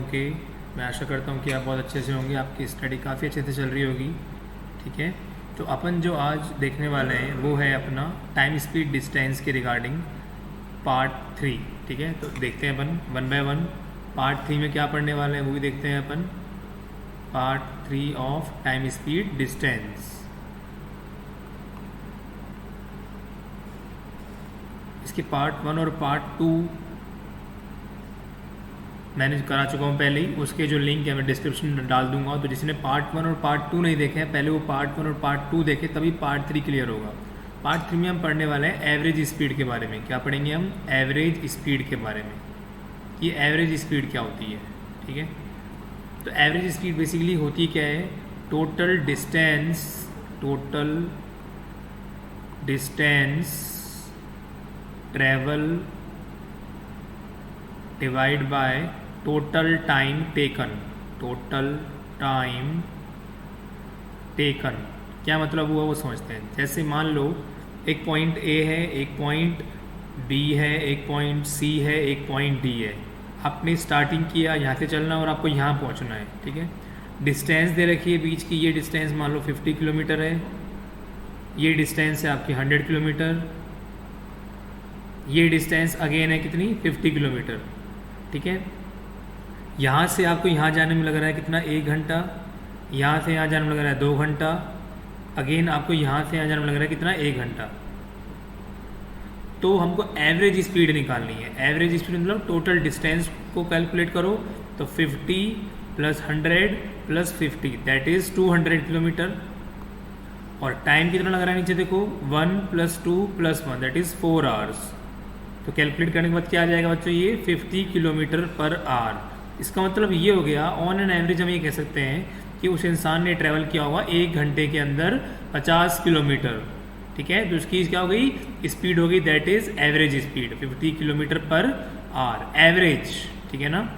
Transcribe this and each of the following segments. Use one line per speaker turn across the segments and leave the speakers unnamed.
Okay. मैं आशा करता हूँ कि आप बहुत अच्छे से होंगे, आपकी स्टडी काफ़ी अच्छे से चल रही होगी। ठीक है, तो अपन जो आज देखने वाले हैं वो है अपना टाइम स्पीड डिस्टेंस के रिगार्डिंग पार्ट 3। ठीक है, तो देखते हैं अपन वन बाय वन पार्ट 3 में क्या पढ़ने वाले हैं वो भी देखते हैं अपन। Part 3 of time speed distance. इसके पार्ट 1 और पार्ट 2 मैंने करा चुका हूँ पहले ही, उसके जो लिंक है मैं डिस्क्रिप्शन में डाल दूंगा। तो जिसने पार्ट 1 और पार्ट 2 नहीं देखे हैं, पहले वो पार्ट 1 और पार्ट 2 देखे, तभी पार्ट 3 क्लियर होगा। पार्ट 3 में हम पढ़ने वाले हैं एवरेज स्पीड के बारे में। क्या पढ़ेंगे हम? एवरेज स्पीड के बारे में। ये एवरेज स्पीड क्या होती है? ठीक है, तो एवरेज स्पीड बेसिकली होती क्या है? Total distance travel divide by total time taken. क्या मतलब हुआ वो समझते हैं। जैसे मान लो एक पॉइंट ए है, एक पॉइंट बी है, एक पॉइंट सी है, एक पॉइंट डी है। आपने स्टार्टिंग किया यहाँ से चलना और आपको यहाँ पहुँचना है। ठीक है, डिस्टेंस दे रखी है बीच की, ये डिस्टेंस मान लो 50 किलोमीटर है, ये डिस्टेंस है आपकी 100 किलोमीटर, ये डिस्टेंस अगेन है कितनी? 50 किलोमीटर। ठीक है, यहाँ से आपको यहाँ जाने में लग रहा है कितना? 1 घंटा। यहाँ से यहाँ जाने में लग रहा है 2 घंटा। अगेन आपको यहाँ से यहाँ जाने में लग रहा है कितना? 1 घंटा। तो हमको एवरेज स्पीड निकालनी है। एवरेज स्पीड मतलब टोटल डिस्टेंस को कैलकुलेट करो, तो 50 + 100 + 50 दैट इज़ 200 किलोमीटर। और टाइम कितना लग रहा है नीचे देखो, 1 + 2 + 1 दैट इज़ 4 आवर्स। तो कैलकुलेट करने के बाद क्या आ जाएगा बच्चों? ये 50 किलोमीटर पर आवर। इसका मतलब ये हो गया, ऑन एन एवरेज हम ये कह सकते हैं कि उस इंसान ने ट्रैवल किया होगा 1 घंटे के अंदर 50 किलोमीटर। ठीक है, तो उसकी क्या हो गई? स्पीड हो गई, that is average speed 50 kilometre per our, average. ठीक है ना।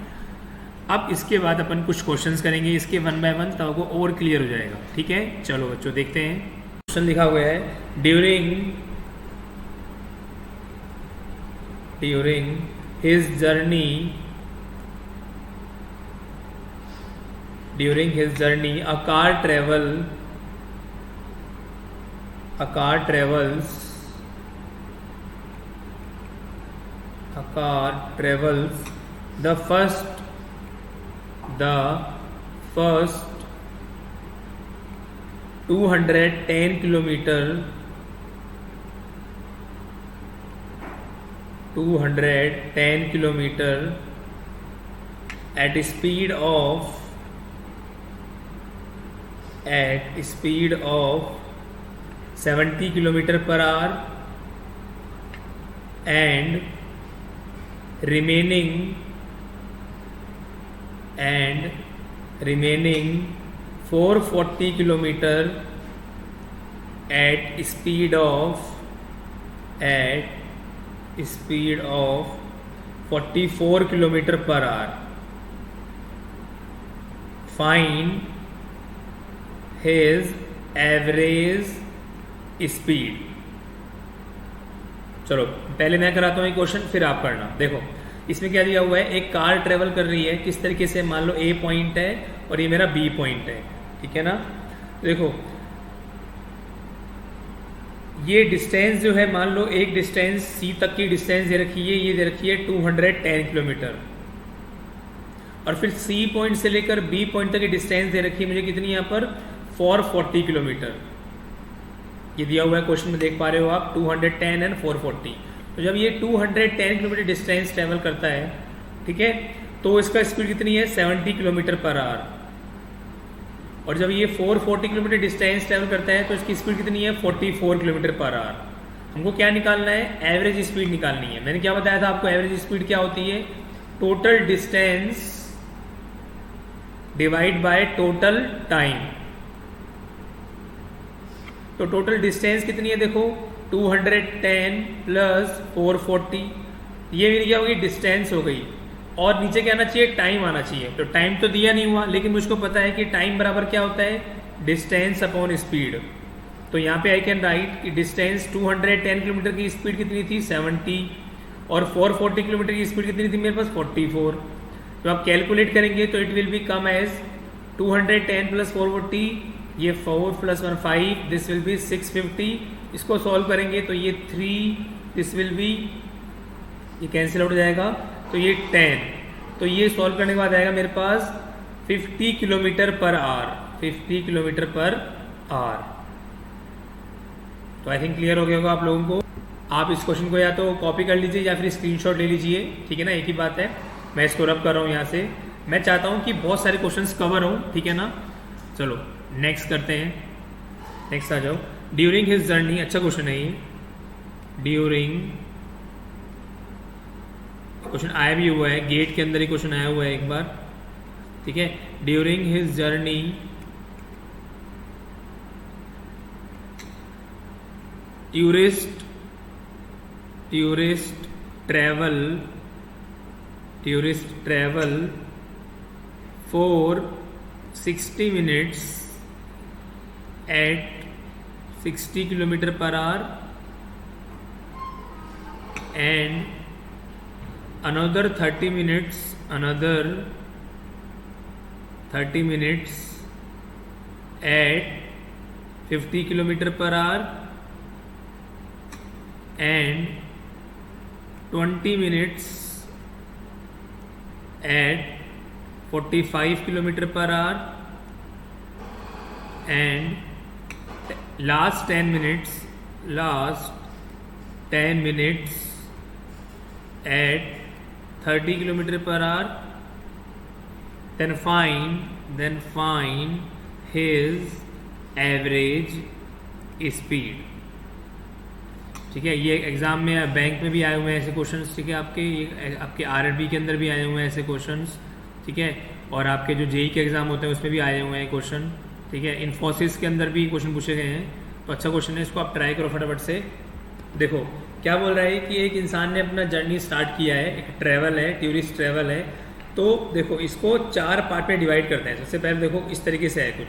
अब इसके बाद अपन कुछ क्वेश्चंस करेंगे इसके वन बाय वन, तब आपको और क्लियर हो जाएगा। ठीक है, चलो बच्चों देखते हैं। क्वेश्चन लिखा हुआ है, during his journey a car travels the first 210 kilometer at speed of 70 kilometer per hour and remaining 440 kilometer at speed of 44 kilometer per hour. Find his average speed. चलो पहले मैं कराता हूँ ये क्वेश्चन, फिर आप करना। देखो इसमें क्या दिया हुआ है, एक कार ट्रेवल कर रही है किस तरीके से, मान लो ए पॉइंट है और ये मेरा बी पॉइंट है। ठीक है ना। देखो ये डिस्टेंस जो है, मान लो एक डिस्टेंस सी तक की डिस्टेंस दे रखी है, ये दे रखी है 210 किलोमीटर। और फिर सी पॉइंट से लेकर बी पॉइंट तक की डिस्टेंस दे रखी है मुझे कितनी, यहाँ पर 440 किलोमीटर। ये दिया हुआ है क्वेश्चन में, देख पा रहे हो आप, 210 एंड 440। तो जब ये 210 किलोमीटर डिस्टेंस ट्रेवल करता है, ठीक है, तो इसका स्पीड कितनी है? 70 किलोमीटर पर आवर। और जब ये 440 किलोमीटर डिस्टेंस ट्रेवल करता है तो इसकी स्पीड कितनी है? 44 किलोमीटर पर आवर। हमको क्या निकालना है? एवरेज स्पीड निकालनी है। मैंने क्या बताया था आपको, एवरेज स्पीड क्या होती है? Total distance divide by total time. तो टोटल डिस्टेंस कितनी है देखो, 210 + 440, ये मेरी क्या होगी? डिस्टेंस हो गई। और नीचे क्या आना चाहिए? टाइम आना चाहिए। तो टाइम तो दिया नहीं हुआ, लेकिन मुझको पता है कि टाइम बराबर क्या होता है? Distance upon speed. तो यहाँ पे आई कैन राइट कि डिस्टेंस 210 किलोमीटर की स्पीड कितनी थी? 70। और 440 किलोमीटर की स्पीड कितनी थी मेरे पास? 44। तो आप कैलकुलेट करेंगे तो it will be come as 210 plus 440, ये 4 प्लस 1 5, दिस विल बी 650। इसको सॉल्व करेंगे तो ये 3, दिस विल बी, ये कैंसिल आउट हो जाएगा, तो ये 10। तो ये सॉल्व करने के बाद आएगा मेरे पास 50 kilometre per our, 50 kilometre per hour. तो आई थिंक क्लियर हो गया होगा आप लोगों को। आप इस क्वेश्चन को या तो कॉपी कर लीजिए या फिर स्क्रीनशॉट ले लीजिए, ठीक है ना, एक ही बात है। मैं इसको रब कर रहा हूँ यहाँ से। मैं चाहता हूँ कि बहुत सारे क्वेश्चंस कवर हों, ठीक है ना। चलो नेक्स्ट करते हैं, नेक्स्ट आ जाओ। ड्यूरिंग हिज जर्नी, अच्छा क्वेश्चन है ये, ड्यूरिंग, क्वेश्चन आया भी हुआ है, गेट के अंदर ही क्वेश्चन आया हुआ है एक बार, ठीक है। During his journey tourist travel for 60 minutes at 60 kilometre per hour and another 30 minutes at 50 kilometer per hour and 20 minutes at 45 kilometer per hour and last 10 minutes at 30 kilometer per hour, then find his average speed। ठीक है, ये exam में bank में भी आए हुए हैं ऐसे क्वेश्चंस, ठीक है, आपके आरआरबी के अंदर भी आए हुए हैं ऐसे क्वेश्चंस, ठीक है, और आपके जो जेई के एग्जाम होते हैं उसमें भी आए हुए हैं क्वेश्चन, ठीक है। इन्फोसिस के अंदर भी क्वेश्चन पूछे गए हैं, तो अच्छा क्वेश्चन है, इसको आप ट्राई करो फटाफट से। देखो क्या बोल रहा है कि एक इंसान ने अपना जर्नी स्टार्ट किया है, एक ट्रैवल है, टूरिस्ट ट्रैवल है। तो देखो इसको 4 पार्ट में डिवाइड करते हैं। सबसे पहले देखो इस तरीके से है कुछ,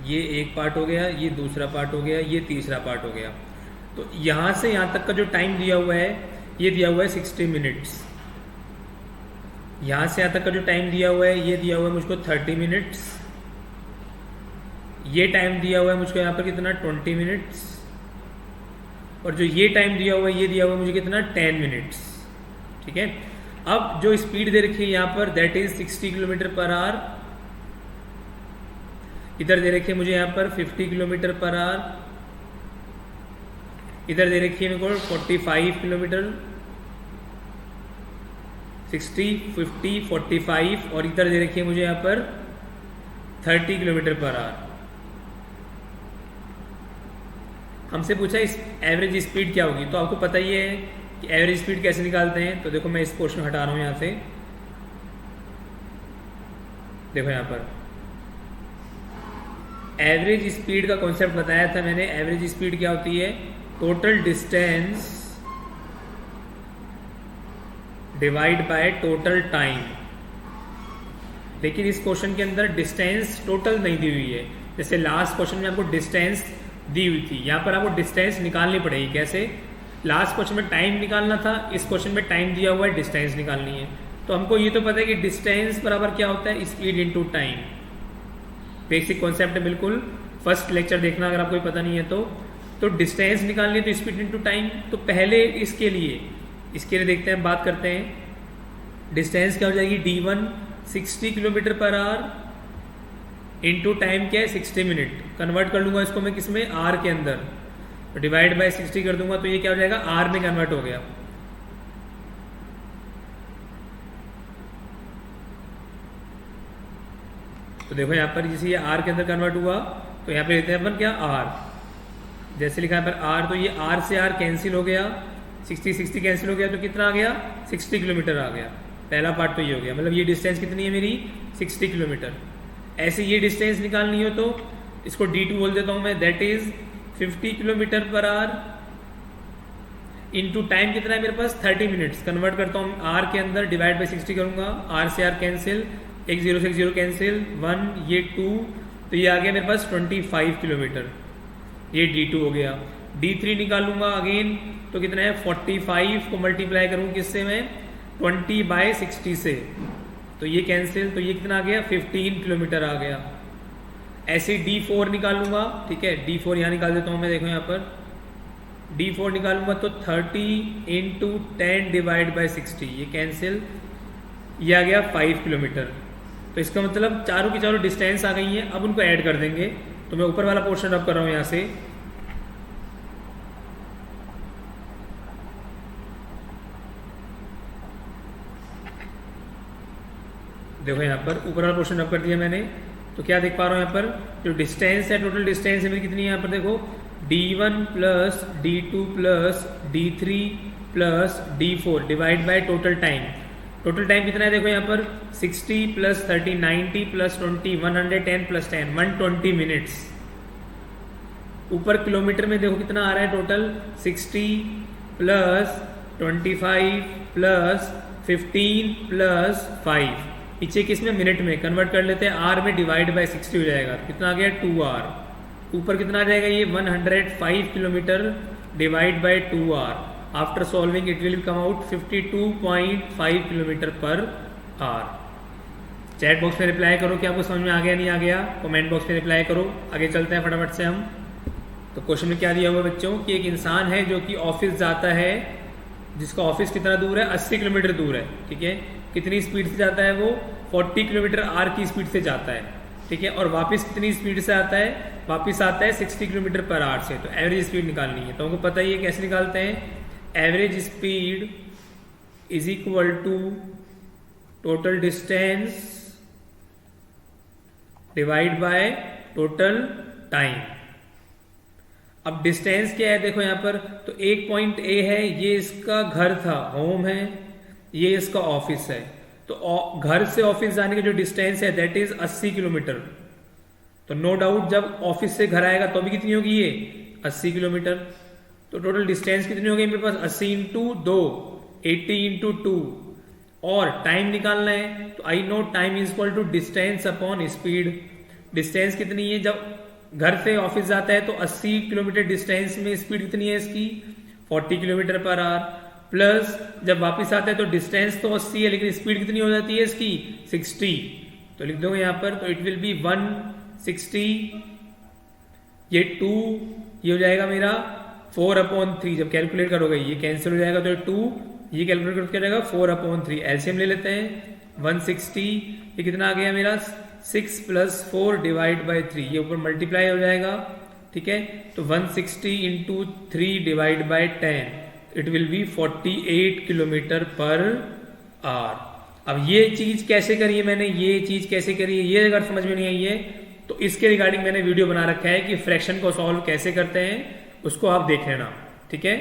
ये एक पार्ट हो गया, ये दूसरा पार्ट हो गया, ये तीसरा पार्ट हो गया। तो यहाँ से यहाँ तक का जो टाइम दिया हुआ है, ये दिया हुआ है 60 मिनट्स। यहाँ से यहाँ तक का जो टाइम दिया हुआ है, ये दिया हुआ है मुझको 30 मिनट्स। ये टाइम दिया हुआ है मुझको यहाँ पर कितना, 20 मिनट्स। और जो ये टाइम दिया हुआ है, ये दिया हुआ है मुझे कितना, 10 मिनट्स, ठीक है। अब जो स्पीड दे रखी है यहाँ पर, that is 60 kilometre per our. इधर दे रखी है मुझे यहाँ पर 50 किलोमीटर पर आवर। इधर दे रखी है मेरे को 45 किलोमीटर, 60, 50, 45, और इधर दे रखी है मुझे यहाँ पर 30 किलोमीटर पर आवर। हमसे पूछा इस एवरेज स्पीड क्या होगी, तो आपको पता ही है कि एवरेज स्पीड कैसे निकालते हैं। तो देखो मैं इस पोर्शन हटा रहा हूं यहाँ से, देखो यहाँ पर एवरेज स्पीड का कॉन्सेप्ट बताया था मैंने। एवरेज स्पीड क्या होती है, total distance divide by total time. लेकिन इस क्वेश्चन के अंदर डिस्टेंस टोटल नहीं दी हुई है। जैसे लास्ट क्वेश्चन में आपको डिस्टेंस दी हुई थी, यहाँ पर आपको डिस्टेंस निकालनी पड़ेगी। कैसे, लास्ट क्वेश्चन में टाइम निकालना था, इस क्वेश्चन में टाइम दिया हुआ है, डिस्टेंस निकालनी है। तो हमको ये तो पता है कि डिस्टेंस बराबर क्या होता है, speed into time. Basic concept है बिल्कुल, फर्स्ट लेक्चर देखना अगर आपको पता नहीं है तो डिस्टेंस निकालनी है तो स्पीड इनटू टाइम। तो पहले इसके लिए देखते हैं, बात करते हैं। डिस्टेंस क्या हो जाएगी, d1 60 kilometre per our into time क्या है 60 मिनट। कन्वर्ट कर लूंगा इसको मैं किसमें, आर के अंदर, तो डिवाइड बाय 60 कर दूंगा, तो ये क्या हो जाएगा, आर में कन्वर्ट हो गया। तो देखो यहाँ पर जैसे ये आर के अंदर कन्वर्ट हुआ, तो यहाँ पे लेते हैं अपन क्या, आर। जैसे लिखा है पर आर, तो ये आर से आर कैंसिल हो गया, 60 कैंसिल हो गया, तो कितना आ गया, 60 किलोमीटर आ गया। पहला पार्ट तो ये हो गया, मतलब ये डिस्टेंस कितनी है मेरी, 60 किलोमीटर। ऐसे ये डिस्टेंस निकालनी हो तो इसको d2 बोल देता हूँ मैं, that is 50 kilometre per our into time कितना है मेरे पास, 30 मिनट्स। कन्वर्ट करता हूँ आर के अंदर, डिवाइड बाय 60 करूंगा, आर से आर कैंसिल, एक 0 से 0 कैंसिल, 1 ये 2, तो ये आ गया मेरे पास 25 किलोमीटर। ये d2 हो गया। d3 निकालूंगा अगेन, तो कितना है 45 को मल्टीप्लाई करूँ किससे मैं, 20/60 से, तो ये कैंसिल, तो ये कितना आ गया 15 किलोमीटर आ गया। ऐसे D4 निकालूंगा, ठीक है, D4 यहाँ निकाल देता हूँ मैं, देखो यहाँ पर D4 निकालूंगा तो 30 × 10/60, ये कैंसिल, ये आ गया 5 किलोमीटर। तो इसका मतलब चारों की चारों डिस्टेंस आ गई हैं। अब उनको ऐड कर देंगे, तो मैं ऊपर वाला पोर्शन रब कर रहा हूँ यहाँ से। देखो यहाँ पर ऊपर वाला पोर्शन रब कर दिया मैंने, तो क्या देख पा रहा हूँ यहाँ पर जो डिस्टेंस है, टोटल डिस्टेंस है मेरी कितनी है यहाँ पर, देखो D1 + D2 + D3 + D4 divide by total time. Total time कितना है देखो यहाँ पर 60 + 30 90 + 20 110 + 10 120 मिनट्स। ऊपर किलोमीटर में देखो कितना आ रहा है टोटल 60 + 25 + 15 + 5, पीछे किस में मिनट में कन्वर्ट कर लेते हैं, आर में डिवाइड बाय 60 हो जाएगा, कितना आ गया 2R। ऊपर कितना आ जाएगा ये 105 kilometre divide by 2R। After solving it will come out 52.5 kilometre per our. Chat box में रिप्लाई करो कि आपको समझ में आ गया नहीं आ गया, कमेंट बॉक्स में रिप्लाई करो। आगे चलते हैं फटाफट से हम। तो क्वेश्चन में क्या दिया हुआ बच्चों कि एक इंसान है जो कि ऑफिस जाता है, जिसका ऑफिस कितना दूर है 80 किलोमीटर दूर है, ठीक है, कितनी स्पीड से जाता है वो 40 किलोमीटर आर की स्पीड से जाता है, ठीक है, और वापस कितनी स्पीड से आता है, वापस आता है 60 किलोमीटर पर आवर से। तो एवरेज स्पीड निकालनी है, तो हमको पता ही है कैसे निकालते हैं। Average speed is equal to total distance divide by total time. अब डिस्टेंस क्या है देखो यहाँ पर, तो एक पॉइंट ए है, ये इसका घर था, होम है, ये इसका ऑफिस है। तो घर से ऑफिस जाने की जो डिस्टेंस है दैट इज 80 किलोमीटर। तो नो डाउट जब ऑफिस से घर आएगा तो भी कितनी होगी ये 80 किलोमीटर। तो टोटल डिस्टेंस कितनी होगी मेरे पास 80 × 2 80 × 2, और टाइम निकालना है तो I know time is equal to distance upon speed. Distance कितनी है, जब घर से ऑफिस जाता है तो 80 किलोमीटर डिस्टेंस में स्पीड कितनी है इसकी 40 किलोमीटर पर आवर, प्लस जब वापस आता है तो डिस्टेंस तो 80 है लेकिन स्पीड कितनी हो जाती है इसकी 60। तो लिख दो यहाँ पर, तो इट विल बी 160, ये 2, ये हो जाएगा मेरा 4/3। जब कैलकुलेट करोगे ये कैंसिल हो जाएगा, तो 2 ये कैलकुलेट करके क्या जाएगा 4/3। एलसीएम ले लेते हैं 160, ये कितना आ गया मेरा 6 + 4 डिवाइड बाय 3, ये ऊपर मल्टीप्लाई हो जाएगा, ठीक है। तो 160 × 3 divide by 10, it will B 48 kilometre per our. अब ये चीज कैसे करी है मैंने, ये चीज कैसे करी है, ये अगर समझ में नहीं आई है तो इसके रिगार्डिंग मैंने वीडियो बना रखा है कि फ्रैक्शन को सॉल्व कैसे करते हैं, उसको आप देख लेना, ठीक है।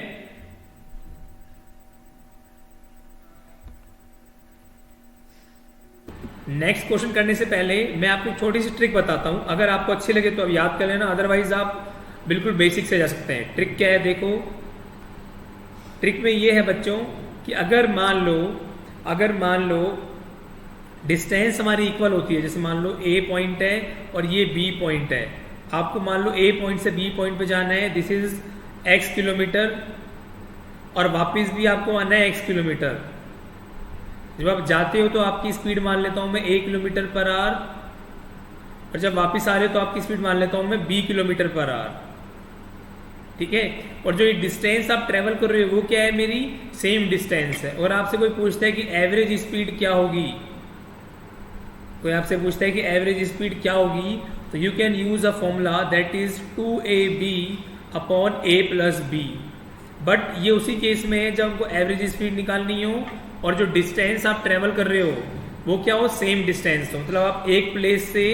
नेक्स्ट क्वेश्चन करने से पहले मैं आपको छोटी सी ट्रिक बताता हूं, अगर आपको अच्छी लगे तो अब याद कर लेना, अदरवाइज आप बिल्कुल बेसिक से जा सकते हैं। ट्रिक क्या है देखो, ट्रिक में ये है बच्चों कि अगर मान लो डिस्टेंस हमारी इक्वल होती है, जैसे मान लो ए पॉइंट है और ये बी पॉइंट है, आपको मान लो ए पॉइंट से बी पॉइंट पे जाना है, दिस इज x किलोमीटर, और वापस भी आपको आना है x किलोमीटर। जब आप जाते हो तो आपकी स्पीड मान लेता हूं मैं 1 किलोमीटर पर आवर, और जब वापस आ रहे हो तो आपकी स्पीड मान लेता हूं मैं 20 किलोमीटर पर आवर, ठीक है। और जो ये डिस्टेंस आप ट्रेवल कर रहे हो वो क्या है, मेरी सेम डिस्टेंस है। और आपसे कोई पूछता है कि एवरेज स्पीड क्या होगी, कोई आपसे पूछता है कि एवरेज स्पीड क्या होगी, तो you can use a formula that is 2ab/a+b। But ये उसी केस में है जब हमको एवरेज स्पीड निकालनी हो और जो डिस्टेंस आप ट्रेवल कर रहे हो वो क्या हो, सेम डिस्टेंस हो। मतलब आप एक प्लेस से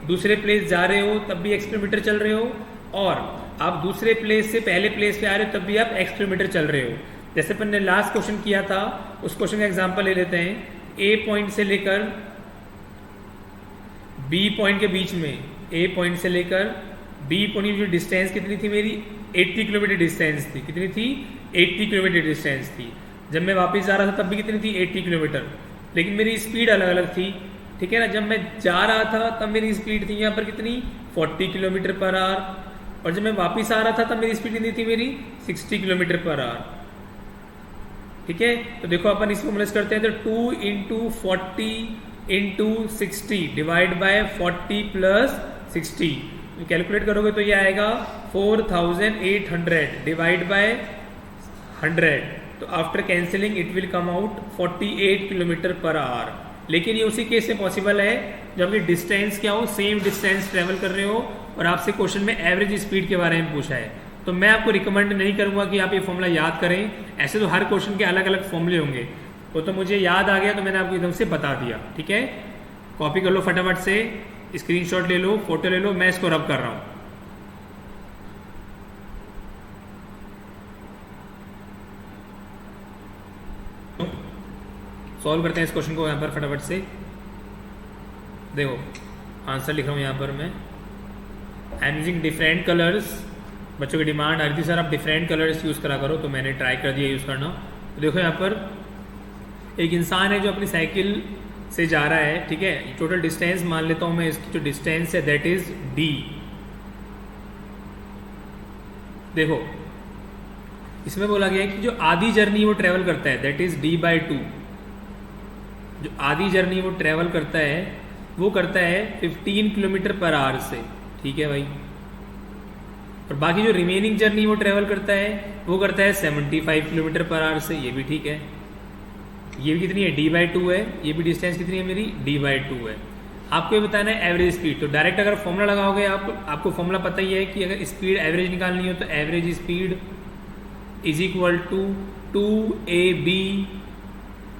दूसरे प्लेस जा रहे हो तब भी x किलोमीटर चल रहे हो, और आप दूसरे प्लेस से पहले प्लेस पे आ रहे हो तब भी आप x किलोमीटर चल रहे हो। जैसे अपन ने लास्ट क्वेश्चन किया था, उस क्वेश्चन का एग्जांपल ले लेते हैं। ए पॉइंट से लेकर बी पॉइंट के बीच में, ए पॉइंट से लेकर बी पॉइंट की डिस्टेंस कितनी थी मेरी 80 किलोमीटर डिस्टेंस थी। कितनी थी 80 किलोमीटर डिस्टेंस थी। जब मैं वापस जा रहा था तब भी कितनी थी 80 किलोमीटर, लेकिन मेरी स्पीड अलग अलग थी, ठीक है ना। जब मैं जा रहा था तब मेरी स्पीड थी यहाँ पर कितनी 40 किलोमीटर पर आवर, और जब मैं वापस आ रहा था तब मेरी स्पीड कितनी थी मेरी 60 किलोमीटर पर आवर। ठीक है, तो देखो अपन इस फॉर्मूला से करते हैं, तो 2 into 40 into 60 divide by 40 plus 60, calculate करोगे तो ये आएगा 4800 डिवाइड बाय 100, तो after cancelling it will come out 48 kilometre per our. लेकिन ये उसी केस में पॉसिबल है जब ये डिस्टेंस क्या हो, सेम डिस्टेंस ट्रेवल कर रहे हो और आपसे क्वेश्चन में एवरेज स्पीड के बारे में पूछा है। तो मैं आपको रिकमेंड नहीं करूंगा कि आप ये फॉर्मूला याद करें, ऐसे तो हर क्वेश्चन के अलग अलग फॉर्मूले होंगे, वो तो मुझे याद आ गया तो मैंने आपको एकदम से बता दिया। ठीक है, कॉपी कर लो फटाफट से, स्क्रीनशॉट ले लो, फोटो ले लो, मैं इसको रब कर रहा हूं। सॉल्व करते हैं इस क्वेश्चन को यहाँ पर फटाफट से। देखो आंसर लिख रहा हूँ यहाँ पर मैं, I am using different colours. बच्चों की डिमांड आ रही थी सर आप डिफरेंट कलर्स यूज़ करा करो, तो मैंने ट्राई कर दिया यूज़ करना। तो देखो यहाँ पर एक इंसान है जो अपनी साइकिल से जा रहा है, ठीक है, टोटल डिस्टेंस मान लेता हूँ मैं, इसकी जो डिस्टेंस है दैट इज d। देखो इसमें बोला गया है कि जो आधी जर्नी वो ट्रेवल करता है दैट इज d/2। जो आधी जर्नी वो ट्रेवल करता है वो करता है 15 किलोमीटर पर आवर से, ठीक है भाई, और बाकी जो रिमेनिंग जर्नी वो ट्रेवल करता है वो करता है 75 किलोमीटर पर आवर से, ये भी ठीक है। ये भी कितनी है, d/2 है, ये भी डिस्टेंस कितनी है मेरी, d/2 है। आपको ये बताना है एवरेज स्पीड, तो डायरेक्ट अगर फॉर्मूला लगाओगे आपको फॉर्मूला पता ही है कि अगर स्पीड एवरेज निकालनी हो तो average speed is equal to 2ab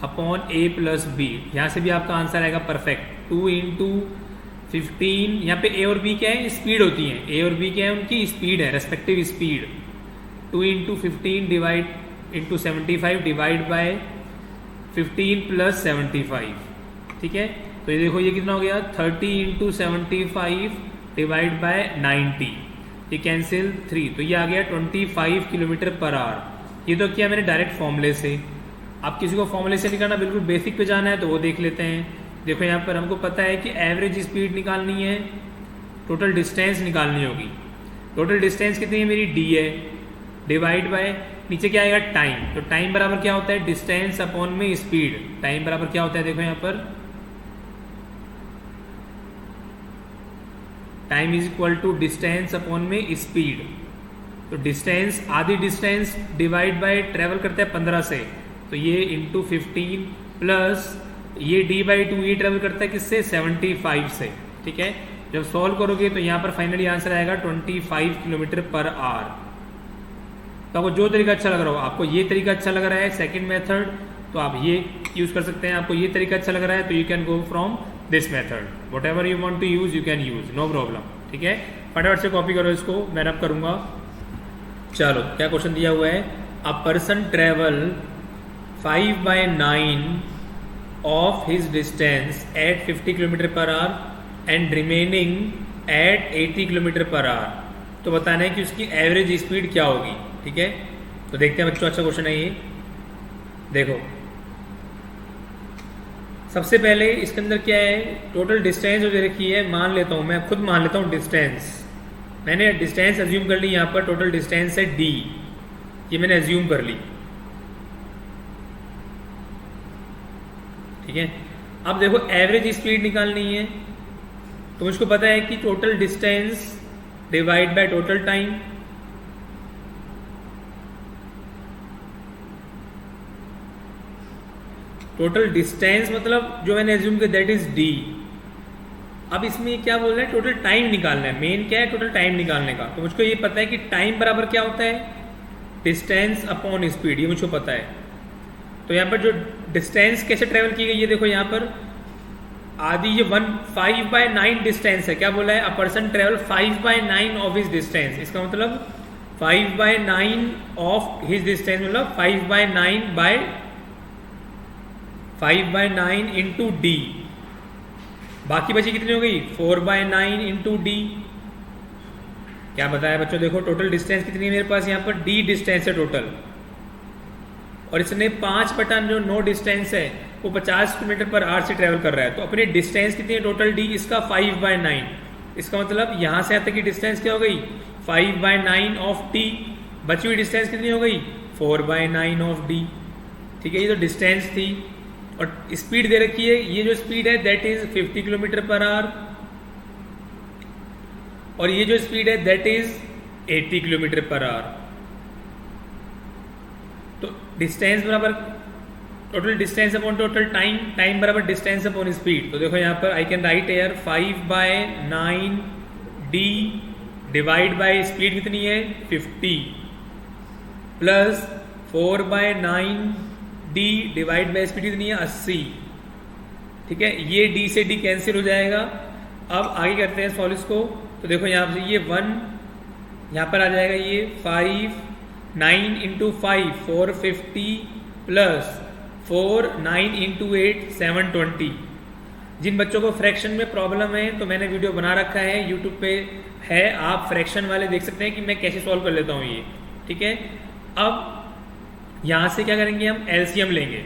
upon a plus b। यहाँ से भी आपका आंसर आएगा परफेक्ट, 2 इंटू 15, यहाँ पे a और b क्या है, स्पीड होती है, a और b क्या है, उनकी स्पीड है, respective speed. 2 into 15 divide into 75 divide by 15 plus 75, ठीक है, तो ये देखो ये कितना हो गया, 30 इंटू 75 डिवाइड बाय 90, ये कैंसिल 3, तो ये आ गया 25 किलोमीटर पर आवर। ये तो किया मैंने डायरेक्ट फॉर्मूले से। आप किसी को फॉर्मूले से निकालना बिल्कुल बेसिक पे जाना है तो वो देख लेते हैं। देखो यहाँ पर हमको पता है कि एवरेज स्पीड निकालनी है, टोटल डिस्टेंस निकालनी होगी। टोटल डिस्टेंस कितनी है मेरी, d है, डिवाइड बाय नीचे क्या आएगा, टाइम। तो टाइम बराबर क्या होता है, डिस्टेंस अपॉन में स्पीड। टाइम बराबर क्या होता है, देखो यहाँ पर time is equal to distance upon में स्पीड। तो डिस्टेंस, आधी डिस्टेंस डिवाइड बाय ट्रेवल करता है 15 से, तो ये इंटू 15 प्लस ये d/2 ये ट्रेवल करता है किससे, 75 से, ठीक है। जब सॉल्व करोगे तो यहाँ पर फाइनली आंसर आएगा 25 किलोमीटर पर आवर। तो आपको जो तरीका अच्छा लग रहा हो, आपको ये तरीका अच्छा लग रहा है सेकंड मेथड, तो आप ये यूज कर सकते हैं। आपको ये तरीका अच्छा लग रहा है तो you can go from this method, whatever you want to use you can use, no problem, ठीक है। फटाफट से कॉपी करो इसको, मैं रब करूंगा। चलो क्या क्वेश्चन दिया हुआ है, a person travel 5/9 of his distance at 50 kilometre per hour and remaining at 80 kilometre per hour. तो बताना है कि उसकी एवरेज स्पीड क्या होगी, ठीक है। तो देखते हैं बच्चों, अच्छा क्वेश्चन है ये। देखो सबसे पहले इसके अंदर क्या है, टोटल डिस्टेंस जो दे रखी है, मान लेता हूं, मैं खुद मान लेता हूं डिस्टेंस, मैंने डिस्टेंस अज्यूम कर ली। यहाँ पर टोटल डिस्टेंस है d, ये मैंने अज्यूम कर ली, ठीक है। अब देखो एवरेज स्पीड निकालनी है, तो मुझको पता है कि total distance divide by total time. Total distance मतलब जो मैंने एज्यूम किया दैट इज d। अब इसमें क्या बोल रहा है, टोटल टाइम निकालना है, मेन क्या है, टोटल टाइम निकालने का। तो मुझको ये पता है कि टाइम बराबर क्या होता है, डिस्टेंस अपॉन स्पीड, ये मुझको पता है। तो यहाँ पर जो डिस्टेंस कैसे ट्रेवल की गई है, देखो यहाँ पर आधी ये 5/9 डिस्टेंस है, क्या बोला है, a person travel 5/9 of his distance. इसका मतलब 5/9 ऑफ हिज डिस्टेंस मतलब 5/9 इंटू डी। बाकी बची कितनी हो गई, 4/9 इंटू डी। क्या बताया बच्चों, देखो टोटल डिस्टेंस कितनी है मेरे पास, यहाँ पर d डिस्टेंस है टोटल, और इसने 5/9 डिस्टेंस है वो 50 किलोमीटर पर आवर से ट्रेवल कर रहा है। तो अपनी डिस्टेंस कितनी है टोटल d, इसका 5/9। इसका मतलब यहाँ से यहाँ तक की डिस्टेंस क्या हो गई, 5/9 ऑफ d। बची हुई डिस्टेंस कितनी हो गई, 4/9 ऑफ d, ठीक है, ये तो डिस्टेंस थी और स्पीड दे रखी है, ये जो स्पीड है that is 50 kilometre per our और ये जो स्पीड है that is 80 kilometre per hour. तो डिस्टेंस बराबर total distance upon total time, time बराबर डिस्टेंस अपॉन स्पीड। तो देखो यहाँ पर I can write air 5/9 D divide by speed कितनी है 50 plus 4/9 D divide by speed कितनी है 80। ठीक है, ये डी से डी कैंसिल हो जाएगा। अब आगे करते हैं सॉल्व इसको। तो देखो यहाँ से ये 1 यहाँ पर आ जाएगा, ये 5 9 इंटू 5 450 प्लस 4 9 इंटू 8 720। जिन बच्चों को फ्रैक्शन में प्रॉब्लम है तो मैंने वीडियो बना रखा है, यूट्यूब पे है, आप फ्रैक्शन वाले देख सकते हैं कि मैं कैसे सॉल्व कर लेता हूँ ये। ठीक है, अब यहाँ से क्या करेंगे, हम एलसीएम लेंगे।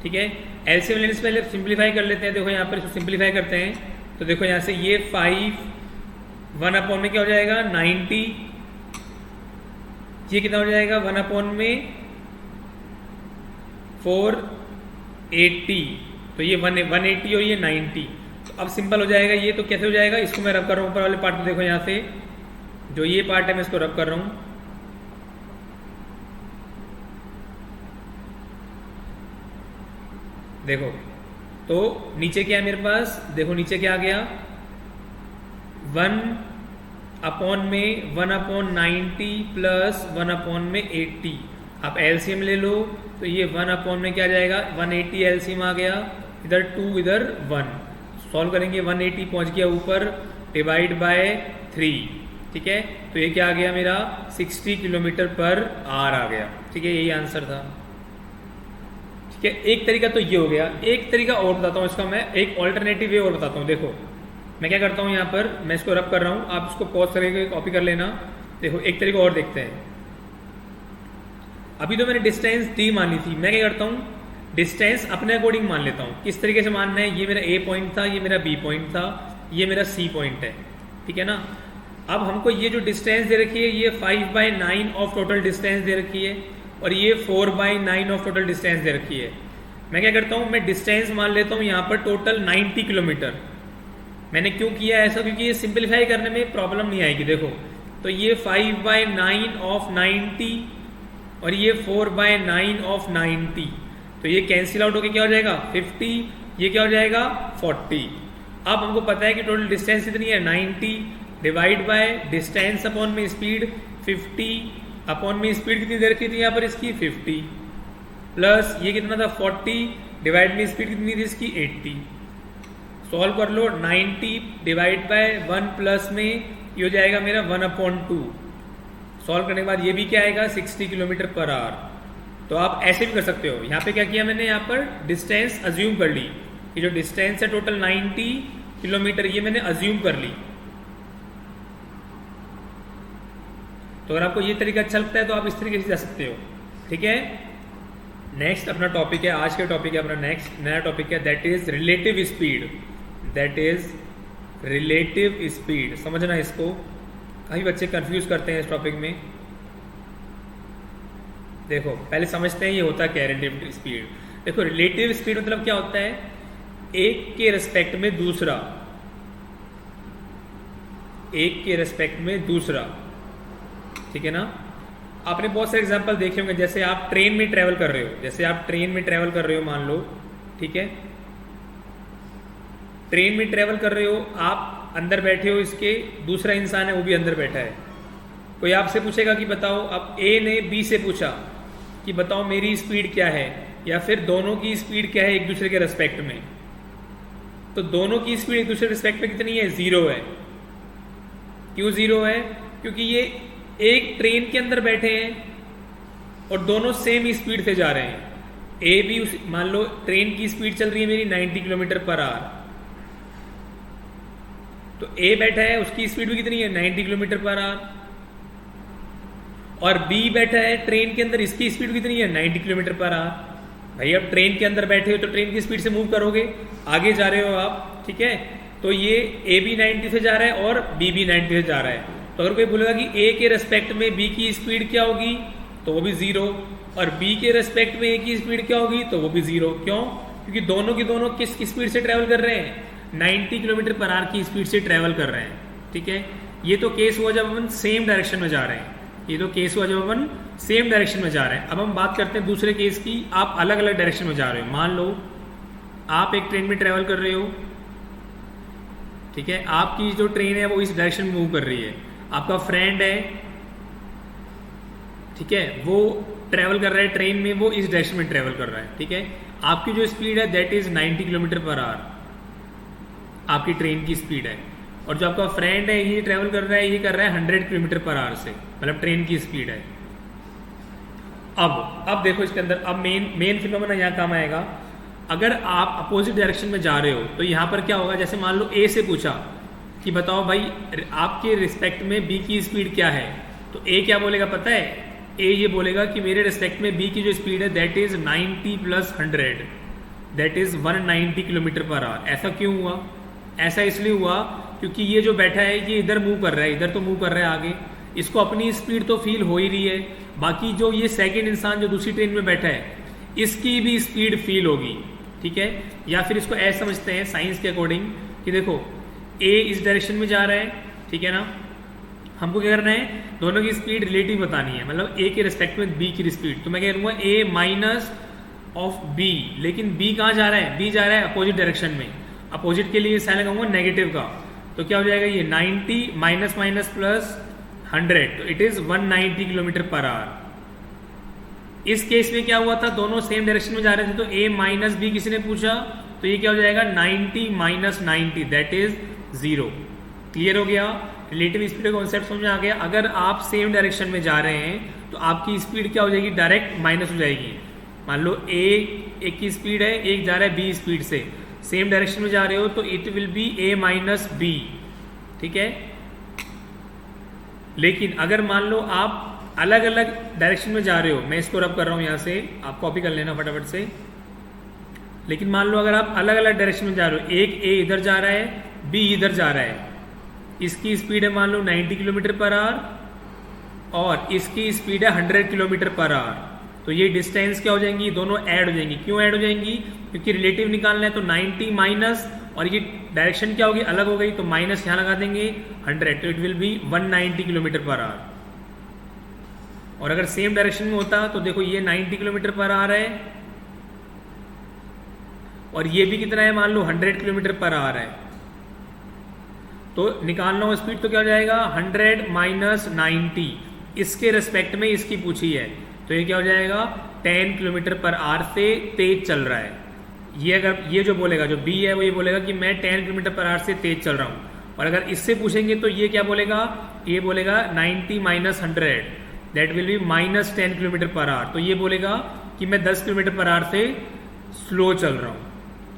ठीक है, एलसीएम लेने से पहले सिंप्लीफाई कर लेते हैं। देखो यहाँ पर इसको सिंप्लीफाई करते हैं तो देखो यहाँ से ये 5 1 अपॉन में क्या हो जाएगा 90, ये कितना हो जाएगा 1 अपॉन में 480, तो ये 180 और ये 90। तो अब सिंपल हो जाएगा ये। तो कैसे हो जाएगा, इसको मैं रब कर रहा हूँ ऊपर वाले पार्ट में। देखो यहाँ से जो ये पार्ट है मैं इसको रब कर रहा हूँ। देखो तो नीचे क्या है मेरे पास, देखो नीचे क्या आ गया 1 अपॉन में 1/90 प्लस 1/में 80। आप एलसीएम ले लो तो ये 1 अपॉन में क्या आ जाएगा 180 एलसीएम आ गया, इधर 2 इधर 1। सॉल्व करेंगे 180 पहुंच गया ऊपर डिवाइड बाय 3। ठीक है, तो ये क्या आ गया मेरा 60 किलोमीटर पर आवर आ गया। ठीक है, यही आंसर था। ठीक है, एक तरीका तो ये हो गया। एक तरीका और बताता हूँ इसका, मैं एक ऑल्टरनेटिव वे और बताता हूँ। देखो मैं क्या करता हूँ, यहाँ पर मैं इसको रब कर रहा हूँ, आप इसको पॉज करके कॉपी कर लेना। देखो एक तरीका और देखते हैं। अभी तो मैंने डिस्टेंस डी मान ली थी, मैं क्या करता हूँ डिस्टेंस अपने अकॉर्डिंग मान लेता हूँ। किस तरीके से मानना है, ये मेरा ए पॉइंट था, ये मेरा बी पॉइंट था, ये मेरा सी पॉइंट है। ठीक है ना, अब हमको ये जो डिस्टेंस दे रखी है ये 5/9 ऑफ टोटल डिस्टेंस दे रखी है और ये 4/9 ऑफ टोटल डिस्टेंस दे रखी है। मैं क्या करता हूँ, मैं डिस्टेंस मान लेता हूँ यहाँ पर टोटल 90 किलोमीटर। मैंने क्यों किया ऐसा, क्योंकि ये सिंप्लीफाई करने में प्रॉब्लम नहीं आएगी। देखो तो ये 5/9 ऑफ 90 और ये 4/9 ऑफ 90, तो ये कैंसिल आउट होके क्या हो जाएगा 50, ये क्या हो जाएगा 40। अब हमको पता है कि टोटल डिस्टेंस कितनी है 90 डिवाइड बाय डिस्टेंस अपॉन में स्पीड 50 अपॉन में स्पीड कितनी दे रखी थी यहाँ पर इसकी 50 प्लस ये कितना था 40 डिवाइड में स्पीड कितनी थी इसकी 80। सॉल्व कर लो 90 डिवाइड बाय 1 प्लस में ये हो जाएगा मेरा 1/2। सॉल्व करने के बाद ये भी क्या आएगा 60 किलोमीटर पर आवर। तो आप ऐसे भी कर सकते हो। यहाँ पे क्या किया मैंने, यहाँ पर डिस्टेंस अज्यूम कर ली कि जो डिस्टेंस है टोटल 90 किलोमीटर ये मैंने अज्यूम कर ली। तो अगर आपको ये तरीका अच्छा लगता है तो आप इस तरीके से जा सकते हो। ठीक है, नेक्स्ट अपना टॉपिक है, आज का टॉपिक है अपना नेक्स्ट नया टॉपिक है that is relative speed. That is relative speed, समझना इसको, काफी बच्चे कंफ्यूज करते हैं इस टॉपिक में। देखो पहले समझते हैं ये होता क्या है रिलेटिव स्पीड। देखो रिलेटिव स्पीड मतलब क्या होता है, एक के रेस्पेक्ट में दूसरा, एक के रेस्पेक्ट में दूसरा। ठीक है ना, आपने बहुत सारे एग्जांपल देखे होंगे। जैसे आप ट्रेन में ट्रेवल कर रहे हो, जैसे आप ट्रेन में ट्रेवल कर रहे हो मान लो, ठीक है, ट्रेन में ट्रेवल कर रहे हो, आप अंदर बैठे हो, इसके दूसरा इंसान है वो भी अंदर बैठा है। कोई आपसे पूछेगा कि बताओ, अब ए ने बी से पूछा कि बताओ मेरी स्पीड क्या है, या फिर दोनों की स्पीड क्या है एक दूसरे के रेस्पेक्ट में। तो दोनों की स्पीड एक दूसरे के रेस्पेक्ट में कितनी है, 0 है। क्यों 0 है, क्योंकि ये एक ट्रेन के अंदर बैठे हैं और दोनों सेम स्पीड से जा रहे हैं। ए भी उस, मान लो ट्रेन की स्पीड चल रही है मेरी 90 किलोमीटर पर आवर, तो ए बैठा है उसकी स्पीड भी कितनी है 90 किलोमीटर पर आवर, और बी बैठा है ट्रेन के अंदर, इसकी स्पीड कितनी है 90 किलोमीटर पर आवर। भाई अब ट्रेन के अंदर बैठे हो तो ट्रेन की स्पीड से मूव करोगे, आगे जा रहे हो आप, ठीक है। तो ये ए भी 90 से जा रहा है और बी भी 90 से जा रहा है। तो अगर कोई बोलेगा कि ए के रेस्पेक्ट में बी की स्पीड क्या होगी, तो वो भी 0, और b के रेस्पेक्ट में a की स्पीड क्या होगी, तो वो भी 0। क्यों? क्योंकि दोनों की दोनों किस स्पीड से ट्रैवल कर रहे हैं, 90 किलोमीटर पर आवर की स्पीड से ट्रैवल कर रहे हैं। ठीक है, ये तो केस हुआ जब अपन सेम डायरेक्शन में जा रहे हैं, ये तो केस हुआ जब अपन सेम डायरेक्शन में जा रहे हैं। अब हम बात करते हैं दूसरे केस की, आप अलग अलग डायरेक्शन में जा रहे हो। मान लो आप एक ट्रेन में ट्रैवल कर रहे हो, ठीक है, आपकी जो ट्रेन है वो इस डायरेक्शन में मूव कर रही है, आपका फ्रेंड है, ठीक है, वो ट्रैवल कर रहा है ट्रेन में, वो इस डायरेक्शन में ट्रैवल कर रहा है। ठीक है, आपकी जो स्पीड है that is 90 kilometre per our, आपकी ट्रेन की स्पीड है, और जो आपका फ्रेंड है ये ट्रैवल कर रहा है, ये कर रहा है 100 किलोमीटर पर आवर से, मतलब ट्रेन की स्पीड है। अब देखो इसके अंदर, अब मेन फिनोमेना यहाँ काम आएगा। अगर आप अपोजिट डायरेक्शन में जा रहे हो तो यहाँ पर क्या होगा, जैसे मान लो ए से पूछा कि बताओ भाई आपके रिस्पेक्ट में बी की स्पीड क्या है, तो ए क्या बोलेगा पता है, ए ये बोलेगा कि मेरे रिस्पेक्ट में बी की जो स्पीड है that is 90 plus 100, that is 190 kilometre per our. ऐसा क्यों हुआ? ऐसा इसलिए हुआ क्योंकि ये जो बैठा है ये इधर मूव कर रहा है, इधर तो मूव कर रहा है आगे, इसको अपनी स्पीड तो फील हो ही रही है, बाकी जो ये सेकंड इंसान जो दूसरी ट्रेन में बैठा है इसकी भी स्पीड फील होगी। ठीक है, या फिर इसको ऐसे समझते हैं साइंस के अकॉर्डिंग कि देखो ए इस डायरेक्शन में जा रहा है, ठीक है ना, हमको क्या करना है, दोनों की स्पीड रिलेटिव बतानी है, मतलब ए के रिस्पेक्ट में बी की स्पीड, तो मैं कह दूंगा ए माइनस ऑफ बी, लेकिन बी कहाँ जा रहा है, बी जा रहा है अपोजिट डायरेक्शन में, अपोजिट के लिए साइन लगाऊंगा नेगेटिव का, तो क्या हो जाएगा ये 90 माइनस माइनस प्लस 100, तो it is 190 kilometre per our. इस केस में क्या हुआ था, दोनों सेम डायरेक्शन में जा रहे थे, तो a माइनस बी किसी ने पूछा, तो ये क्या हो जाएगा 90 माइनस 90, दैट इज 0। क्लियर हो गया? रिलेटिव स्पीड का कॉन्सेप्ट समझ में आ गया। अगर आप सेम डायरेक्शन में जा रहे हैं तो आपकी स्पीड क्या हो जाएगी, डायरेक्ट माइनस हो जाएगी। मान लो एक की स्पीड है, एक जा रहा है बी स्पीड से, सेम डायरेक्शन में जा रहे हो तो it will be a minus B. ठीक है, लेकिन अगर मान लो आप अलग अलग डायरेक्शन में जा रहे हो, मैं इसको रब कर रहा हूं यहां से, आप कॉपी कर लेना फटाफट से, लेकिन मान लो अगर आप अलग अलग डायरेक्शन में जा रहे हो, एक ए इधर जा रहा है, बी इधर जा रहा है, इसकी स्पीड है मान लो 90 किलोमीटर पर आवर और इसकी स्पीड है 100 किलोमीटर पर आवर, तो ये डिस्टेंस क्या हो जाएंगी, दोनों ऐड हो जाएंगी। क्यों ऐड हो जाएंगी? क्योंकि रिलेटिव निकालना है, तो 90 माइनस और ये डायरेक्शन क्या होगी, अलग हो गई, तो माइनस यहाँ लगा देंगे 100, तो it will B 190 kilometre per our. और अगर सेम डायरेक्शन में होता तो देखो ये 90 किलोमीटर पर आवर है और ये भी कितना है, मान लो 100 किलोमीटर पर आवर है, तो निकालना हो स्पीड तो क्या हो जाएगा 100 माइनस 90, इसके रेस्पेक्ट में इसकी पूछी है, तो ये क्या हो जाएगा 10 किलोमीटर पर आवर से तेज चल रहा है। ये अगर ये जो बोलेगा, जो बी है वो ये बोलेगा कि मैं 10 किलोमीटर पर आवर से तेज चल रहा हूँ, और अगर इससे पूछेंगे तो ये क्या बोलेगा, ये बोलेगा 90 minus 100, that will be minus 10 kilometre per hour, तो ये बोलेगा कि मैं 10 किलोमीटर पर आवर से स्लो चल रहा हूँ।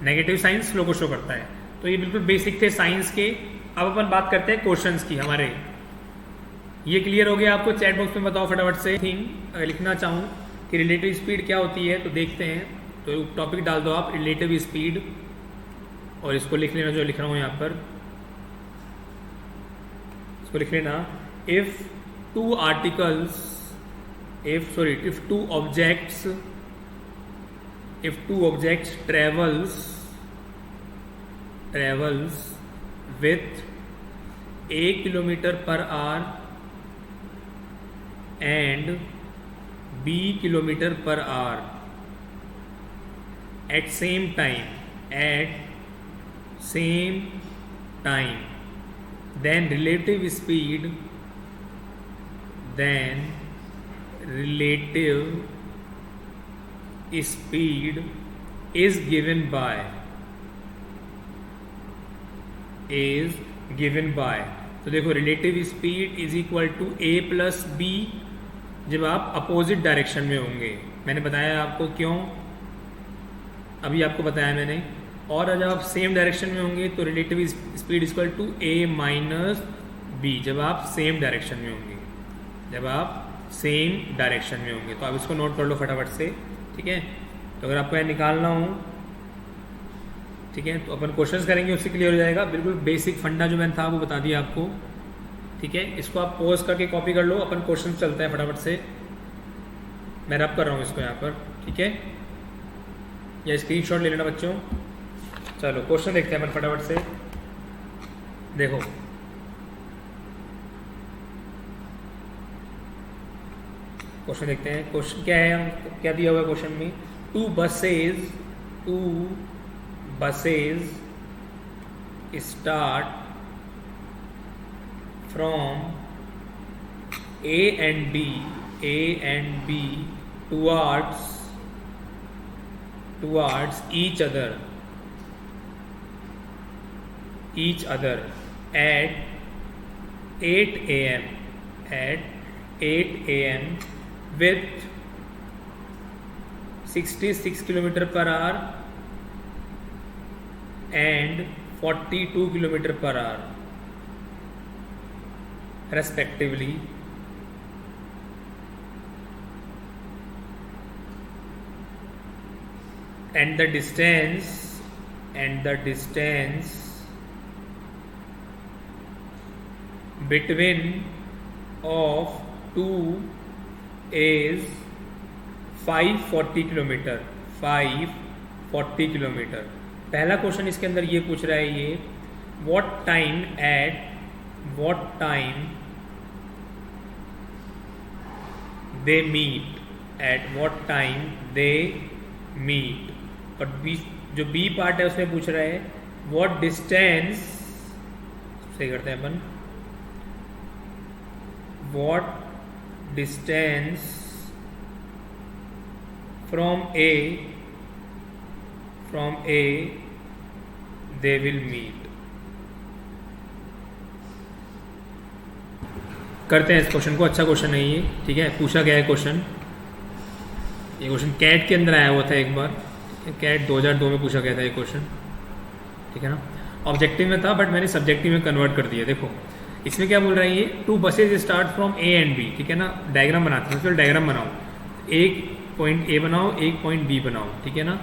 नेगेटिव साइन स्लो को शो करता है। तो ये बिल्कुल बेसिक थे साइंस के। अब अपन बात करते हैं क्वेश्चंस की हमारे। ये क्लियर हो गया आपको? चैट बॉक्स में बताओ फटाफट से। थिंग अगर लिखना चाहूँ कि रिलेटिव स्पीड क्या होती है तो देखते हैं, तो टॉपिक डाल दो आप रिलेटिव स्पीड और इसको लिख लेना जो लिख रहा हूँ यहाँ पर, इसको लिख लेना। If two articles, if two objects travels with a kilometer per hour and b kilometer per hour at same time, then relative speed is given by तो देखो relative speed is equal to a plus B जब आप opposite direction में होंगे। मैंने बताया आपको क्यों, अभी आपको बताया मैंने। और जब आप सेम डायरेक्शन में होंगे तो relative speed is equal to a minus B जब आप सेम डायरेक्शन में होंगे, जब आप सेम डायरेक्शन में होंगे। तो आप इसको नोट कर लो फटाफट से, ठीक है। तो अगर आपको यह निकालना हो, ठीक है, तो अपन क्वेश्चंस करेंगे, उससे क्लियर हो जाएगा। बिल्कुल बेसिक फंडा जो मैंने था वो बता दिया आपको, ठीक है। इसको आप पॉज करके कॉपी कर लो, अपन क्वेश्चन चलते हैं फटाफट से। मैं रब कर रहा हूँ इसको यहाँ पर, ठीक है, या स्क्रीनशॉट ले लेना बच्चों। चलो क्वेश्चन देखते हैं अपन फटाफट से। देखो क्वेश्चन देखते हैं, क्वेश्चन क्या है, हम क्या दिया हुआ है क्वेश्चन में, two buses start from A and B towards each other at 8 a.m. with 66 km per hour and 42 km per hour respectively. And the distance between of two is 540 kilometre. पहला question इसके अंदर ये पूछ रहा है, ये what time they meet, और जो बी पार्ट है उसमें पूछ रहा है what distance, सही करते हैं अपन, what distance from A they will meet। करते हैं इस क्वेश्चन को, अच्छा क्वेश्चन है ये, ठीक है, पूछा गया है क्वेश्चन, ये क्वेश्चन कैट के अंदर आया हुआ था एक बार, कैट 2002 में पूछा गया था ये क्वेश्चन, ठीक है ना, ऑब्जेक्टिव में था बट मैंने सब्जेक्टिव में कन्वर्ट कर दिया। देखो इसमें क्या बोल रहा है ये, two buses start from A and B, ठीक है ना, डायग्राम बनाते हैं, फिर डायग्राम बनाओ, एक पॉइंट ए बनाओ, एक पॉइंट बी बनाओ, ठीक है ना,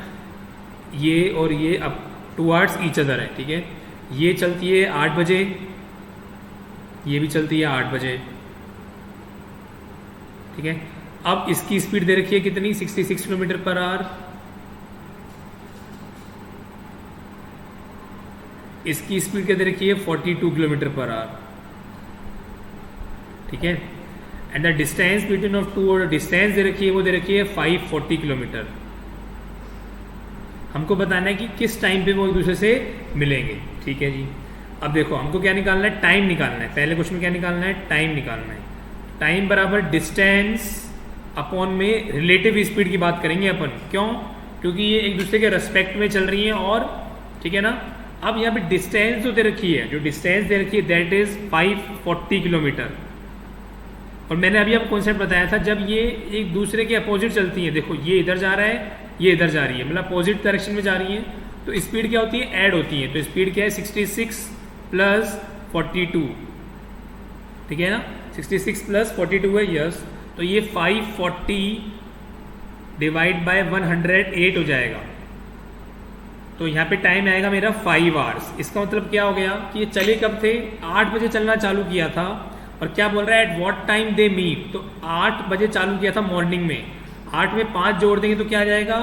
ये और ये अब टुवार्ड्स ईच अदर है, ठीक है, ये चलती है 8 बजे, ये भी चलती है 8 बजे, ठीक है। अब इसकी स्पीड दे रखी है कितनी, 66 किलोमीटर पर आवर, इसकी स्पीड क्या दे रखी है 42 किलोमीटर पर आवर, ठीक है। And the distance between of two, और डिस्टेंस दे रखी है वो दे रखी है 540 किलोमीटर। हमको बताना है कि किस टाइम पे वो एक दूसरे से मिलेंगे, ठीक है जी। अब देखो हमको क्या निकालना है, टाइम निकालना है, पहले क्वेश्चन में क्या निकालना है, टाइम निकालना है। टाइम बराबर डिस्टेंस अपॉन में रिलेटिव स्पीड की बात करेंगे अपन, क्यों, क्योंकि ये एक दूसरे के रेस्पेक्ट में चल रही हैं, और ठीक है ना। अब यहाँ पे डिस्टेंस जो दे रखी है, जो डिस्टेंस दे रखी है दैट इज 540 किलोमीटर, और मैंने अभी आपको कॉन्सेप्ट बताया था, जब ये एक दूसरे के अपोजिट चलती हैं, देखो ये इधर जा रहा है, ये इधर जा रही है, मतलब अपोजिट डायरेक्शन में जा रही है, तो स्पीड क्या होती है, ऐड होती है, तो स्पीड क्या है 66 प्लस 42, ठीक है ना, 66 प्लस 42 है, यस, तो ये 540 डिवाइड बाय 108 हो जाएगा, तो यहाँ पे टाइम आएगा मेरा 5 आवर्स। इसका मतलब क्या हो गया कि ये चले कब थे, 8 बजे चलना चालू किया था, और क्या बोल रहा है at what time they meet, तो 8 बजे चालू किया था मॉर्निंग में, 8 में 5 जोड़ देंगे तो क्या आ जाएगा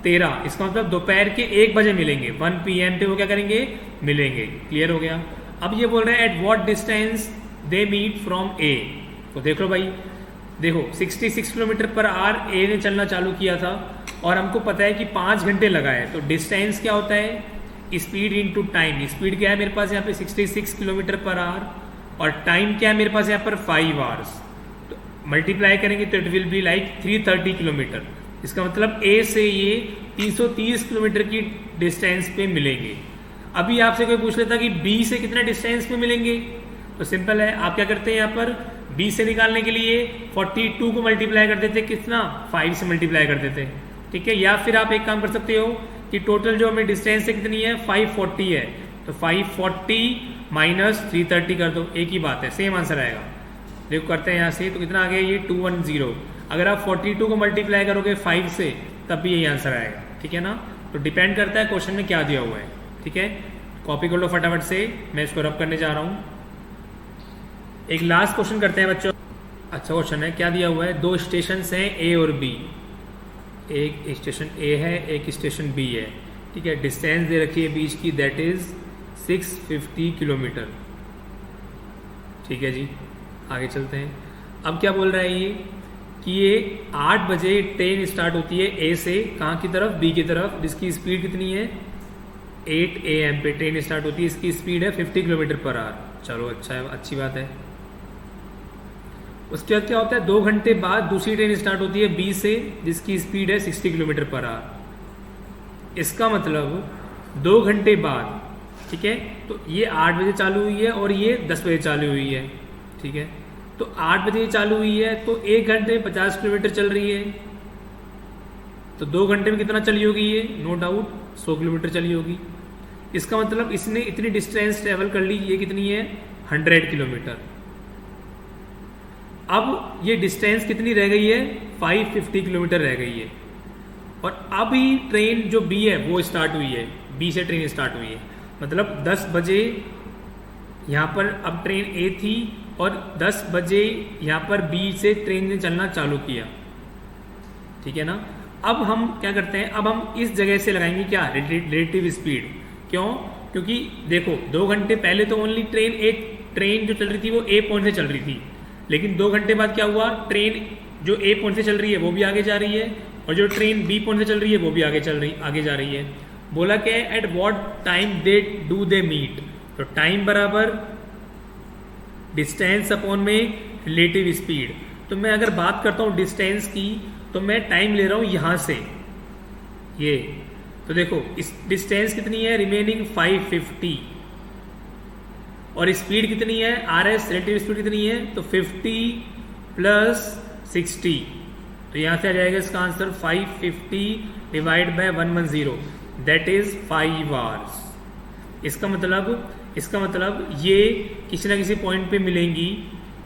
13, इसका मतलब दोपहर के 1 बजे मिलेंगे, 1 PM पे वो क्या करेंगे, मिलेंगे, क्लियर हो गया। अब ये बोल रहे हैं at what distance they meet from A, तो देख लो भाई, देखो 66 किलोमीटर पर आवर ए ने चलना चालू किया था, और हमको पता है कि 5 घंटे लगा है, तो डिस्टेंस क्या होता है स्पीड इनटू टाइम, स्पीड क्या है मेरे पास यहाँ पे 66 किलोमीटर पर आवर, और टाइम क्या है मेरे पास यहाँ पर 5 आवर्स, तो मल्टीप्लाई करेंगे तो it will be like 330 kilometre. इसका मतलब ए से ये 330 किलोमीटर की डिस्टेंस पे मिलेंगे। अभी आपसे कोई पूछ लेता कि बी से कितने डिस्टेंस पे मिलेंगे, तो सिंपल है, आप क्या करते हैं यहाँ पर बी से निकालने के लिए 42 को मल्टीप्लाई कर देते, कितना 5 से मल्टीप्लाई कर देते, ठीक है। या फिर आप एक काम कर सकते हो कि टोटल जो हमें डिस्टेंस है कितनी है 540 है, तो 540 माइनस 330 कर दो, एक ही बात है, सेम आंसर आएगा। देखो करते हैं यहाँ से, तो कितना आ गया ये 210। अगर आप 42 को मल्टीप्लाई करोगे 5 से तब भी यही आंसर आएगा, ठीक है ना। तो डिपेंड करता है क्वेश्चन में क्या दिया हुआ है, ठीक है। कॉपी कर लो फटाफट से, मैं इसको रब करने जा रहा हूँ। एक लास्ट क्वेश्चन करते हैं बच्चों। अच्छा क्वेश्चन है, क्या दिया हुआ है, दो स्टेशन हैं ए और बी, एक स्टेशन ए है एक स्टेशन बी है, ठीक है, डिस्टेंस दे रखी है बीच की, दैट इज 650 किलोमीटर। ठीक है जी, आगे चलते हैं। अब क्या बोल रहा है ये कि ये 8 बजे ट्रेन स्टार्ट होती है ए से, कहाँ की तरफ, बी की तरफ, जिसकी स्पीड कितनी है 8 AM पे ट्रेन स्टार्ट होती है, इसकी स्पीड है 50 किलोमीटर पर आवर। चलो अच्छा है, अच्छी बात है। उसके बाद क्या होता है, 2 घंटे बाद दूसरी ट्रेन स्टार्ट होती है बी से, जिसकी स्पीड है 60 किलोमीटर पर आवर। इसका मतलब 2 घंटे बाद, ठीक है, तो ये 8 बजे चालू हुई है और ये 10 बजे चालू हुई है, ठीक है, तो 8 बजे चालू हुई है तो 1 घंटे में 50 किलोमीटर चल रही है, तो 2 घंटे में कितना चली होगी ये, नो डाउट 100 किलोमीटर चली होगी। इसका मतलब इसने इतनी डिस्टेंस ट्रेवल कर ली, ये कितनी है 100 किलोमीटर। अब ये डिस्टेंस कितनी रह गई है, 550 किलोमीटर रह गई है, और अभी ट्रेन जो बी है वो स्टार्ट हुई है, बी से ट्रेन स्टार्ट हुई है, मतलब 10 बजे यहाँ पर अब ट्रेन ए थी और 10 बजे यहाँ पर बी से ट्रेन ने चलना चालू किया, ठीक है ना। अब हम क्या करते हैं, अब हम इस जगह से लगाएंगे क्या, रिलेटिव स्पीड। क्यों, क्योंकि देखो 2 घंटे पहले तो ओनली ट्रेन जो चल रही थी वो ए पॉइंट से चल रही थी, लेकिन 2 घंटे बाद क्या हुआ, ट्रेन जो ए पॉइंट से चल रही है वो भी आगे जा रही है, और जो ट्रेन बी पॉइंट से चल रही है वो भी आगे जा रही है। बोला क्या है, at what time they meet, तो टाइम बराबर डिस्टेंस अपॉन में रिलेटिव स्पीड। तो मैं अगर बात करता हूँ डिस्टेंस की, तो मैं टाइम ले रहा हूँ यहाँ से ये, तो देखो इस डिस्टेंस कितनी है रिमेनिंग 550, और स्पीड कितनी है RS रिलेटिव स्पीड कितनी है, तो 50 प्लस 60, तो यहाँ से आ जाएगा इसका answer 550 divide by 110, that is 5 hours. इसका मतलब ये किसी ना किसी पॉइंट पे मिलेंगी,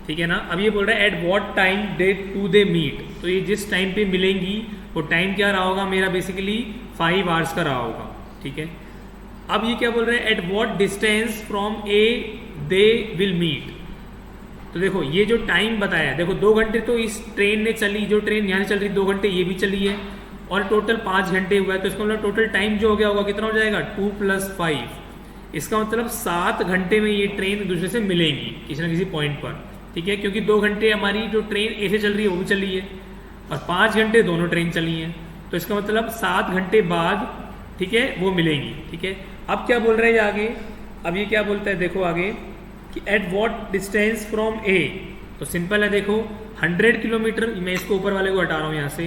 ठीक है ना। अब ये बोल रहा है at what time they meet, तो ये जिस टाइम पे मिलेंगी वो टाइम क्या रहा होगा मेरा, बेसिकली 5 आवर्स का रहा होगा, ठीक है। अब ये क्या बोल रहे हैं, at what distance from A they will meet, तो देखो ये जो टाइम बताया, देखो 2 घंटे तो इस ट्रेन ने चली, जो ट्रेन यहाँ से चल रही 2 घंटे ये भी चली है, और टोटल 5 घंटे हुआ है, तो इसका मतलब टोटल टाइम जो हो गया होगा कितना हो जाएगा 2 + 5, इसका मतलब 7 घंटे में ये ट्रेन एक दूसरे से मिलेंगी किसी ना किसी पॉइंट पर, ठीक है, क्योंकि 2 घंटे हमारी जो ट्रेन ए से चल रही है वो भी चली है, और 5 घंटे दोनों ट्रेन चली हैं, तो इसका मतलब 7 घंटे बाद, ठीक है, वो मिलेंगी, ठीक है। अब क्या बोल रहे हैं आगे, अब ये क्या बोलता है, देखो आगे कि eight what distance from A, तो सिंपल है, देखो 100 किलोमीटर, मैं इसको ऊपर वाले को हटा रहा हूँ यहाँ से,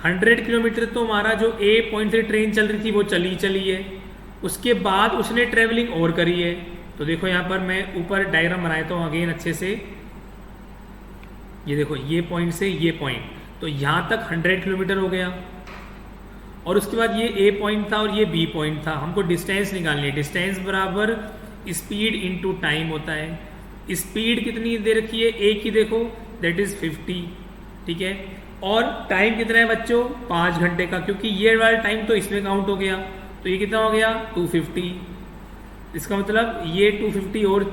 100 किलोमीटर तो हमारा जो ए पॉइंट से ट्रेन चल रही थी वो चली है, उसके बाद उसने ट्रेवलिंग और करी है, तो देखो यहाँ पर मैं ऊपर डायग्राम बनाता हूँ अगेन अच्छे से, ये देखो ये पॉइंट से ये पॉइंट, तो यहाँ तक 100 किलोमीटर हो गया, और उसके बाद ये ए पॉइंट था और ये बी पॉइंट था, हमको डिस्टेंस निकालनी है, डिस्टेंस बराबर स्पीड इनटू टाइम होता है। स्पीड कितनी दे रखी है ए की, देखो दैट इज 50, ठीक है, और टाइम कितना है बच्चों 5 घंटे का, क्योंकि ये वाला टाइम तो इसमें काउंट हो गया, तो ये कितना हो गया 250, इसका मतलब ये 250 और,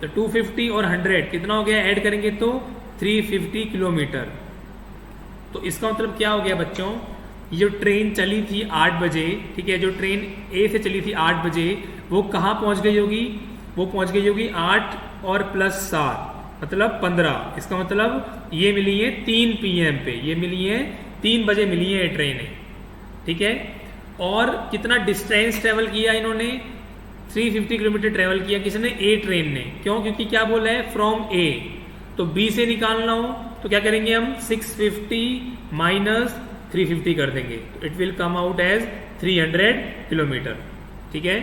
तो 250 और 100 कितना हो गया, ऐड करेंगे तो 350 किलोमीटर। तो इसका मतलब क्या हो गया बच्चों, ये जो ट्रेन चली थी 8 बजे, ठीक है, जो ट्रेन ए से चली थी 8 बजे, वो कहाँ पहुँच गई होगी, वो पहुँच गई होगी 8 और प्लस 7 मतलब 15, इसका मतलब ये मिली है 3 PM पे, ये मिली है 3 बजे मिली है ये ट्रेनें, ठीक है। और कितना डिस्टेंस ट्रेवल किया इन्होंने, 350 किलोमीटर ट्रेवल किया किसने, ए ट्रेन ने, क्यों, क्योंकि क्या बोला है फ्रॉम ए, तो बी से निकालना हो तो क्या करेंगे हम 650 माइनस 350 कर देंगे, तो it will come out as 300 kilometre, ठीक है।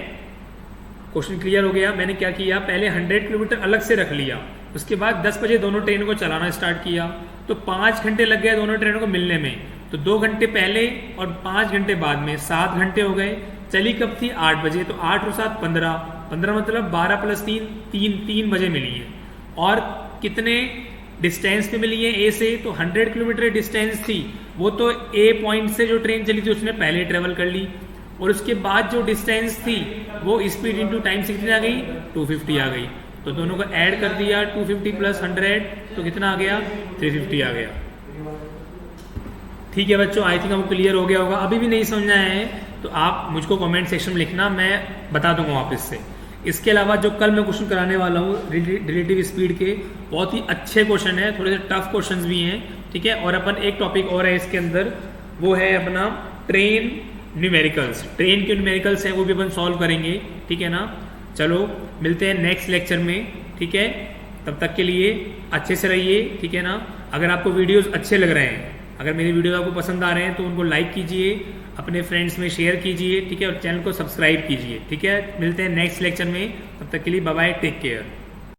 क्वेश्चन क्लियर हो गया। मैंने क्या किया, पहले 100 किलोमीटर अलग से रख लिया, उसके बाद 10 बजे दोनों ट्रेनों को चलाना स्टार्ट किया, तो 5 घंटे लग गए दोनों ट्रेनों को मिलने में, तो 2 घंटे पहले और 5 घंटे बाद में 7 घंटे हो गए। चली कब थी 8 बजे, तो 8 और 7 15, 15 मतलब 12 + 3 बजे मिली है। और कितने डिस्टेंस पे मिली है ए से, तो 100 किलोमीटर डिस्टेंस थी, वो तो ए पॉइंट से जो ट्रेन चली थी उसने पहले ट्रेवल कर ली, और उसके बाद जो डिस्टेंस थी वो स्पीड इनटू टाइम से कितनी आ गई 250 आ गई। तो दोनों को ऐड कर दिया, 250 प्लस 100 तो कितना आ गया, 350 आ गया। ठीक है बच्चों, आई थिंक आपको क्लियर हो गया होगा। अभी भी नहीं समझना है तो आप मुझको कमेंट सेक्शन में लिखना, मैं बता दूंगा वापस से। इसके अलावा जो कल मैं क्वेश्चन कराने वाला हूँ रिलेटिव स्पीड के, बहुत ही अच्छे क्वेश्चन है, थोड़े से टफ क्वेश्चन भी हैं, ठीक है। और अपन एक टॉपिक और है इसके अंदर, वो है अपना ट्रेन न्यूमेरिकल्स। ट्रेन के न्यूमेरिकल्स हैं वो भी अपन सॉल्व करेंगे, ठीक है ना। चलो मिलते हैं नेक्स्ट लेक्चर में, ठीक है। तब तक के लिए अच्छे से रहिए, ठीक है ना। अगर आपको वीडियोस अच्छे लग रहे हैं, अगर मेरे वीडियो आपको पसंद आ रहे हैं तो उनको लाइक कीजिए, अपने फ्रेंड्स में शेयर कीजिए, ठीक है। और चैनल को सब्सक्राइब कीजिए, ठीक है। मिलते हैं नेक्स्ट लेक्चर में, तब तक के लिए बाय बाय, टेक केयर।